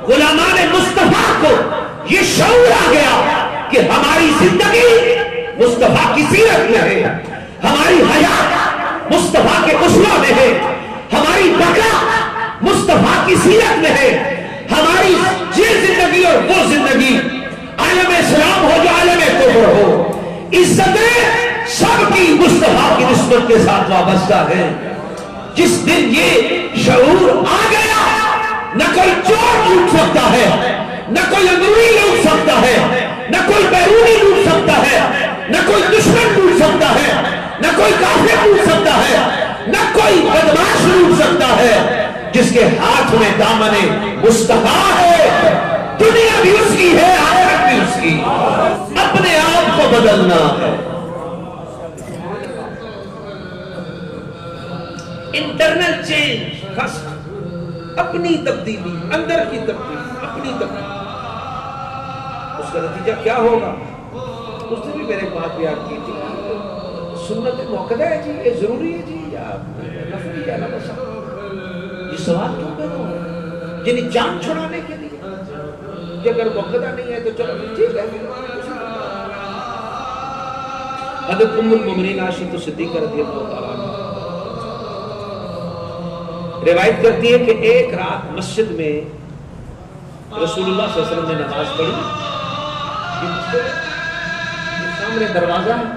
غلامان مصطفیٰ کو یہ شعور آ گیا کہ ہماری زندگی مصطفیٰ کی سیرت میں ہے، ہماری حیات مصطفیٰ کے اسوہ میں ہے، ہماری بقا مصطفیٰ کی سیرت میں ہے، ہماری یہ زندگی اور وہ زندگی عالم اسلام ہو جو عالم کفر ہو، عزتیں سب کی مصطفیٰ کی نسبت کے ساتھ وابستہ ہے۔ جس دن یہ شعور آ گیا، نہ کوئی چور لوٹ سکتا ہے، نہ کوئی اندرونی لوٹ سکتا ہے، نہ کوئی بیرونی لوٹ سکتا ہے، نہ کوئی دشمن لوٹ سکتا ہے، نہ کوئی کافر لوٹ سکتا ہے، نہ کوئی بدماش لوٹ سکتا ہے۔ جس کے ہاتھ میں دامن مصطفیٰ ہے، دنیا بھی اس کی ہے، آخرت بھی اس کی، اپنے آپ کو بدلنا ہے۔ انٹرنل چینج، فرسٹ اپنی تبدیلی، اندر کی تبدیلی، اپنی تبدیلی، اس کا نتیجہ کیا ہوگا؟ اس نے بھی میرے بات بیان کی تھی، سنت موقع ہے جی، یہ ضروری ہے جی یا نفلی یا نفس؟ یہ سوال کیوں پیدا ہو؟ یعنی جان چھڑانے کے لیے کہ اگر موقع نہیں ہے تو چلو ٹھیک ہے۔ حضرت ام المومنین عائشہ صدیقہ رضی اللہ تعالیٰ عنہ روایت کرتی ہے کہ ایک رات مسجد میں رسول اللہ صلی اللہ علیہ وسلم نے نماز پڑھی، یہ سامنے دروازہ ہے،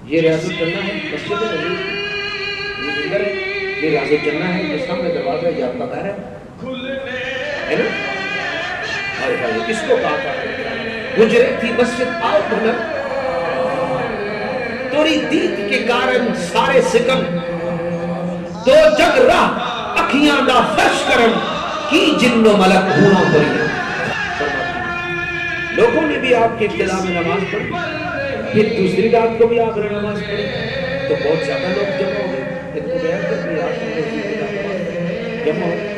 یہ ریاض الجنہ ہے، مسجد ہے، یہ منبر ہے، یہ ریاض الجنہ ہے، یہ سامنے دروازہ ہے، یہ آپ کا گھر ہے نا؟ کس کو کہا تھا؟ گجرے تھی مسجد آؤ بھنر توری دید کے کارن سارے سکم دو جگ راہ اکھیاں دا فرش کرن کی جن و ملک ہونا پڑی۔ لوگوں نے بھی آپ کی ابتدا میں نماز پڑھی، پھر دوسری رات کو بھی آپ نے نماز پڑھی، تو بہت زیادہ لوگ جمع ہو گئے، ان کو بیان کر بھی آپ نے جمع ہو گئے،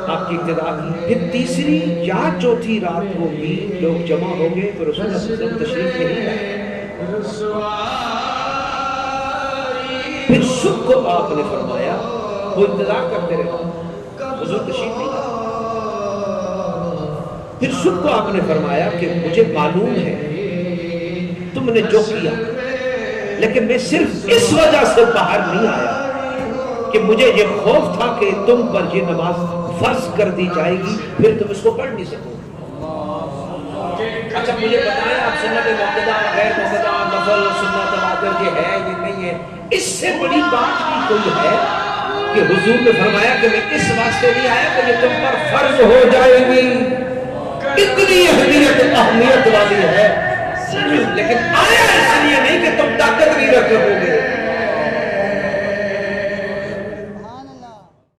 آپ کی ابتدا کی۔ پھر تیسری یا چوتھی رات کو بھی لوگ جمع ہو گئے تو رسول اللہ صلی اللہ علیہ وسلم تشریف نہیں لائے۔ پھر صبح کو آپ نے فرمایا، وہ انتظار کرتے رہے، حضور تشریف نہیں لائے۔ پھر صبح کو آپ نے فرمایا کہ مجھے معلوم ہے تم نے جو کیا، لیکن میں صرف اس وجہ سے باہر نہیں آیا کہ مجھے یہ خوف تھا کہ تم پر یہ نماز فرض کر دی جائے گی، پھر تم اس کو پڑھ نہیں سکو۔ اچھا مجھے بتائیں آپ سنت مقتدہ، غیر مقتدہ، نفل، سنت تواتر یہ ہے یہ نہیں ہے، اس سے بڑی بات بھی کوئی ہے کہ حضور نے فرمایا کہ میں اس واسطے نہیں آیا کہ یہ تم پر فرض ہو جائے گی، اتنی اہمیت والی ہے، لیکن آیا